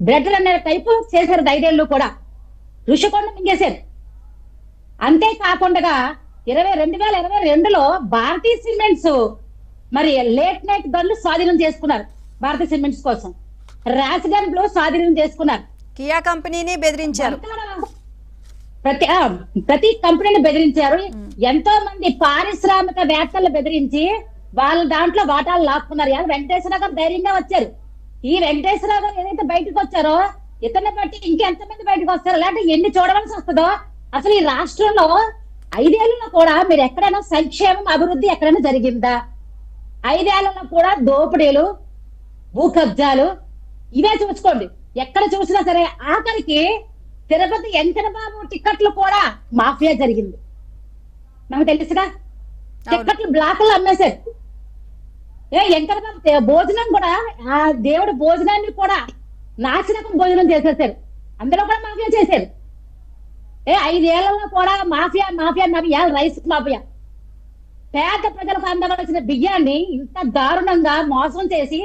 Bread అనే type చేశారు 5 ఏళ్ళు కూడా. ఋషికొండ మింగేశారు. అంతేకాకుండా 2022లో భారతీయ సిమెంట్స్ మరి లేట్ నైట్ గన్లు స్వాధీనం చేసుకున్నారు. భారతీయ సిమెంట్స్ కోసం ర్యాష్ గన్లు స్వాధీనం చేసుకున్నారు. కియా కంపెనీని బెదిరించారు. ప్రతి కంపెనీని బెదిరించారు. ఎంతో మంది పారిశ్రామికవేత్తలు బెదిరించి వాళ్ళ దాంట్లో వాటాలు లాక్కున్నారు. వెంకటేశ్వరరావు గారు ధైర్యంగా వచ్చారు. ఈ వెంకటేశ్వరరావు గారు ఏదైతే బయటకు వచ్చారో ఇతన్ని బట్టి ఇంకెంతమంది బయటకు వస్తారో, అలాంటి ఎన్ని చూడవలసి వస్తుందో. అసలు ఈ రాష్ట్రంలో 5 ఏళ్లలో కూడా మీరు ఎక్కడైనా సంక్షేమం అభివృద్ధి ఎక్కడైనా జరిగిందా? 5 ఏళ్లలో కూడా దోపిడీలు, భూ కబ్జాలు ఇవే చూసుకోండి. ఎక్కడ చూసినా సరే ఆఖరికి తిరుపతి వెంకటబాబు టిక్కెట్లు కూడా మాఫియా జరిగింది. మనకు తెలుసుగా, టిక్కెట్లు బ్లాక్లు అమ్మేశారు. వెంకటబాబు భోజనం కూడా, ఆ దేవుడి భోజనాన్ని కూడా నాసిరకం భోజనం చేసేసారు. అందులో కూడా మాఫియా చేశారు. 5 ఏళ్లలో కూడా mafia mafia mafia rice mafia. పేద ప్రజలకు అందవలసిన బియ్యాన్ని ఇంత దారుణంగా మోసం చేసి,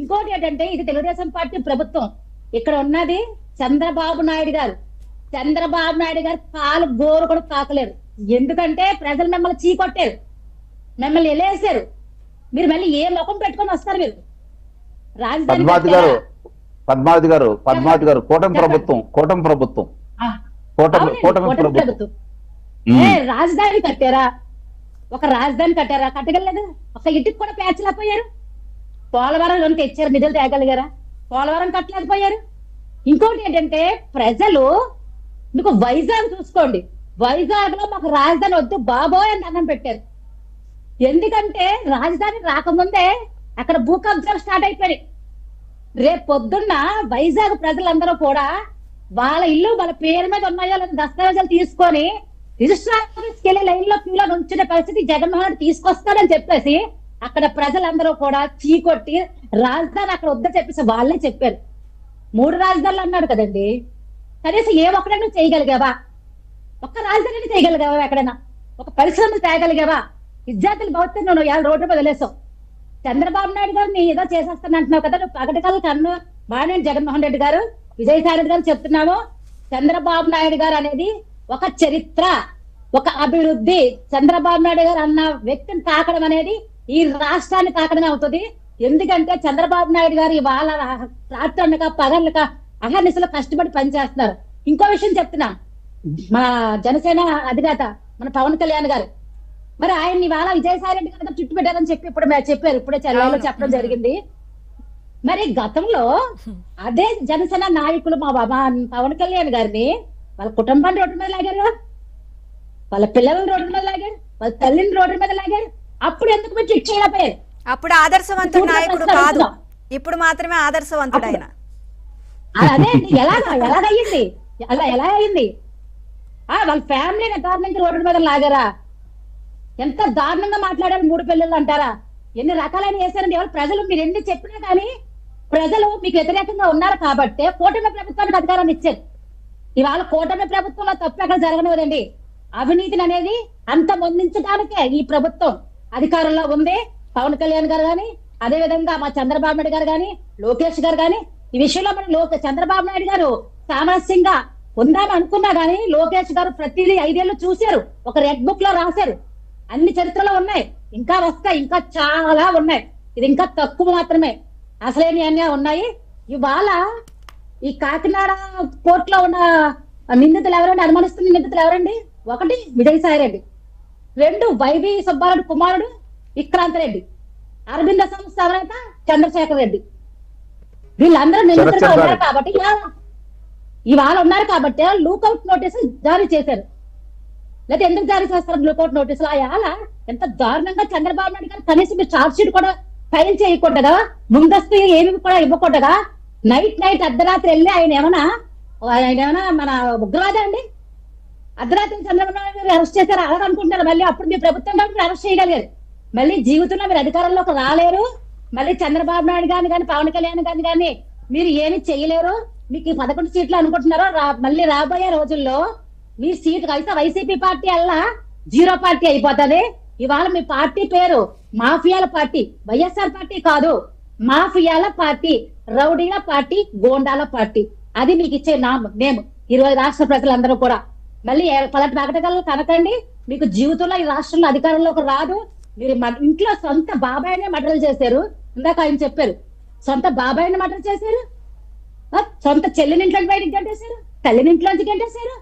ఇంకోటి ఏంటంటే ఇది తెలుగుదేశం పార్టీ ప్రభుత్వం. ఇక్కడ ఉన్నది చంద్రబాబు నాయుడు గారు. చంద్రబాబు నాయుడు గారు కాలు గోరు కూడా తాకలేరు. ఎందుకంటే ప్రజలు మిమ్మల్ని చీకొట్టారు, మిమ్మల్ని ఎలేసారు. మీరు మళ్ళీ ఏ ముఖం పెట్టుకొని వస్తారు? మీరు పద్మావతి గారు కూటమి ప్రభుత్వం రాజధాని కట్టారా? ఒక రాజధాని కట్టారా? కట్టగలలేదు. ఒక ఇంటికి కూడా పేర్చలేకపోయారు. పోలవరం తెచ్చారు, నిధులు తేగలిగారా? పోలవరం కట్టలేకపోయారు. ఇంకోటి ఏంటంటే ప్రజలు, మీకు వైజాగ్ చూసుకోండి, వైజాగ్ లో మాకు రాజధాని వద్దు బాబోయ్ అని అన్నం పెట్టారు. ఎందుకంటే రాజధాని రాకముందే అక్కడ భూ కబ్జాలు స్టార్ట్ అయిపోయాయి. రేపు పొద్దున్న వైజాగ్ ప్రజలందరూ కూడా వాళ్ళ ఇల్లు వాళ్ళ పేరు మీద ఉన్నాయో లేదా దస్తావేజాలు తీసుకొని రిజిస్టర్ ఆఫీస్కి వెళ్ళి లైన్ లో క్యూలో ఉంచిన పరిస్థితి జగన్మోహన్ రెడ్డి తీసుకొస్తాడని చెప్పేసి అక్కడ ప్రజలందరూ కూడా చీకొట్టి రాజధాని అక్కడ వద్దని చెప్పేసి వాళ్ళే చెప్పారు. 3 రాజధానులు అన్నాడు కదండి. కనీసం ఏ ఒక్కడైనా చేయగలిగావా? ఒక్క రాజధానిని చేయగలిగావా? ఎక్కడైనా ఒక పరిశ్రమ తేగలిగావా? విద్యార్థులు భవిష్యత్తు నువ్వు రోడ్డు మీద వదిలేసావు. చంద్రబాబు నాయుడు గారు నీ ఏదో చేసేస్తాను అంటున్నావు కదా, నువ్వు పగటికల్ కన్ను బాగానే జగన్మోహన్ రెడ్డి గారు, విజయసాయి రెడ్డి గారు చెప్తున్నాము. చంద్రబాబు నాయుడు గారు అనేది ఒక చరిత్ర, ఒక అభివృద్ధి. చంద్రబాబు నాయుడు గారు అన్న వ్యక్తిని తాకడం అనేది ఈ రాష్ట్రాన్ని తాకడమే అవుతుంది. ఎందుకంటే చంద్రబాబు నాయుడు గారు ఇవాళ రాత్రనక పగలక అహర్నిశలు కష్టపడి పనిచేస్తున్నారు. ఇంకో విషయం చెప్తున్నా, మా జనసేన అధినేత మన పవన్ కళ్యాణ్ గారు, మరి ఆయన ఇవాళ విజయసాయి రెడ్డి గారు చుట్టు పెట్టారని చెప్పి చెప్పారు. ఇప్పుడే చెల్లెలో చెప్పడం జరిగింది. మరి గతంలో అదే జనసేన నాయకులు మా బాబా పవన్ కళ్యాణ్ గారిని వాళ్ళ కుటుంబాన్ని రోడ్డు మీద లాగారు, వాళ్ళ పిల్లలను రోడ్డు మీద లాగారు, వాళ్ళ తల్లిని రోడ్డు మీద లాగారు. అప్పుడు ఎందుకు మీరు చిట్ చేయలేకపోయారు? అప్పుడు ఆదర్శవంతుడు నాయకుడు కాదు, ఇప్పుడు మాత్రమే ఆదర్శవంతుడు ఆయన. అదే ఎలాగయ్యింది? ఎలా అయింది? వాళ్ళ ఫ్యామిలీని ఎంతమంది రోడ్డు మీద లాగారా? ఎంత దారుణంగా మాట్లాడారు? 3 పిల్లలు అంటారా? ఎన్ని రకాలైన చేశారండి. ఎవరు ప్రజలు మీరు ఎన్ని చెప్పినా కానీ ప్రజలు మీకు వ్యతిరేకంగా ఉన్నారు కాబట్టి కూటమి ప్రభుత్వానికి అధికారాన్ని ఇచ్చారు. ఇవాళ కూటమి ప్రభుత్వంలో తప్పు ఎక్కడ జరగనివ్వదండి. అవినీతిని అనేది అంతమొందించడానికే ఈ ప్రభుత్వం అధికారంలో ఉంది. పవన్ కళ్యాణ్ గారు గాని, అదే విధంగా మా చంద్రబాబు నాయుడు గారు గాని, లోకేష్ గారు గాని, ఈ విషయంలో మన చంద్రబాబు నాయుడు గారు సామరస్యంగా ఉందామని అనుకున్నా గానీ లోకేష్ గారు ప్రతిదీ 5 ఏళ్ళు చూశారు, ఒక రెడ్ బుక్ లో రాశారు. అన్ని చరిత్రలో ఉన్నాయి, ఇంకా వస్తాయి, ఇంకా చాలా ఉన్నాయి. ఇది ఇంకా తక్కువ మాత్రమే, అసలేని అన్నీ ఉన్నాయి. ఇవాళ ఈ కాకినాడ కోర్టులో ఉన్న నిందితులు ఎవరండి? అనుమానిస్తున్న నిందితులు ఎవరండి? 1 విజయసాయి రెడ్డి, 2 వైవి సుబ్బారెడ్డి కుమారుడు విక్రాంత్ రెడ్డి, అరవింద సంస్థ అధినేత చంద్రశేఖర్ రెడ్డి. వీళ్ళందరూ నిందితులుగా ఉన్నారు కాబట్టి ఇవాళ ఉన్నారు కాబట్టి లూకౌట్ నోటీసులు జారీ చేశారు. లేదా ఎందుకు జారీ చేస్తారు లూకౌట్ నోటీసులు? అయాల ఎంత దారుణంగా చంద్రబాబు నాయుడు గారు కనీసం మీరు ఛార్జ్ షీట్ కూడా ఫైల్ చేయకుండా, ముందస్తు ఏమి కూడా ఇవ్వకుండా నైట్ అర్ధరాత్రి వెళ్ళి ఆయన ఏమైనా మన ఉగ్రవాద అండి? అర్ధరాత్రి చంద్రబాబు నాయుడు గారు అరెస్ట్ చేశారు అలాగ అనుకుంటారు. మళ్ళీ అప్పుడు మీ ప్రభుత్వం మీరు అరెస్ట్ చేయగలిగారు. మళ్ళీ జీవితంలో మీరు అధికారంలోకి రాలేరు. మళ్ళీ చంద్రబాబు నాయుడు గాని కానీ పవన్ కళ్యాణ్ గాని కానీ మీరు ఏమి చేయలేరు. మీకు 11 సీట్లు అనుకుంటున్నారో మళ్ళీ రాబోయే రోజుల్లో మీ సీట్ అయితే వైసీపీ పార్టీ అల్లా 0 పార్టీ అయిపోతుంది. ఇవాళ మీ పార్టీ పేరు మాఫియాల పార్టీ, వైఎస్ఆర్ పార్టీ కాదు. మాఫియాల పార్టీ, రౌడీల పార్టీ, గోండాల పార్టీ. అది మీకు ఇచ్చే నేమ్ 20 రాష్ట్ర ప్రజలందరూ కూడా. మళ్ళీ పలటి ప్రకటనలు కనకండి, మీకు జీవితంలో ఈ రాష్ట్రంలో అధికారంలోకి రాదు. మీరు ఇంట్లో సొంత బాబాయినే మర్డర్లు చేశారు. ఇందాక ఆయన చెప్పారు, సొంత బాబాయిని మర్డర్ చేశారు, సొంత చెల్లిని ఇంట్లో బయటికి గంటేశారు, తల్లిని ఇంట్లోంచి గంటేశారు.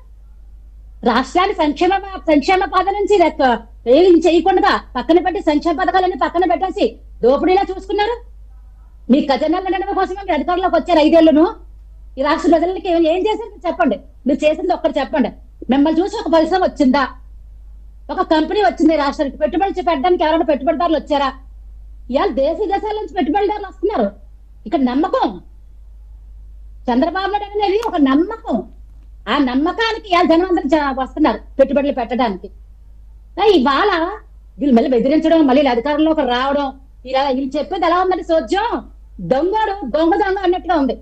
రాష్ట్రాన్ని సంక్షేమ పథకం నుంచి ఏం చేయకుండా పక్కన పెట్టి సంక్షేమ పథకాలన్నీ పక్కన పెట్టేసి దోపిడీలా చూసుకున్నారు. మీ ఖజానాలు నిండడం కోసమే మీరు అధికారంలోకి వచ్చారు 5 ఏళ్లను. ఈ రాష్ట్ర ప్రజలకి ఏం చేశారు చెప్పండి. మీరు చేసింది ఒక్కటి చెప్పండి. మిమ్మల్ని చూసి ఒక పరిశ్రమ వచ్చిందా, ఒక కంపెనీ వచ్చింది రాష్ట్రానికి? పెట్టుబడులు పెట్టడానికి ఎవరైనా పెట్టుబడిదారులు వచ్చారా? ఇవాళ దేశాల నుంచి పెట్టుబడిదారులు వస్తున్నారు. ఇక్కడ నమ్మకం, చంద్రబాబు నాయుడు అనేది ఒక నమ్మకం. ఆ నమ్మకానికి ఇవాళ జనం అందరూ వస్తున్నారు పెట్టుబడులు పెట్టడానికి. ఇవాళ వీళ్ళు మళ్ళీ బెదిరించడం, మళ్ళీ అధికారంలోకి రావడం, ఇలా వీళ్ళు చెప్పేది ఎలా ఉందంటే సోద్యం, దొంగ అన్నట్టుగా ఉంది.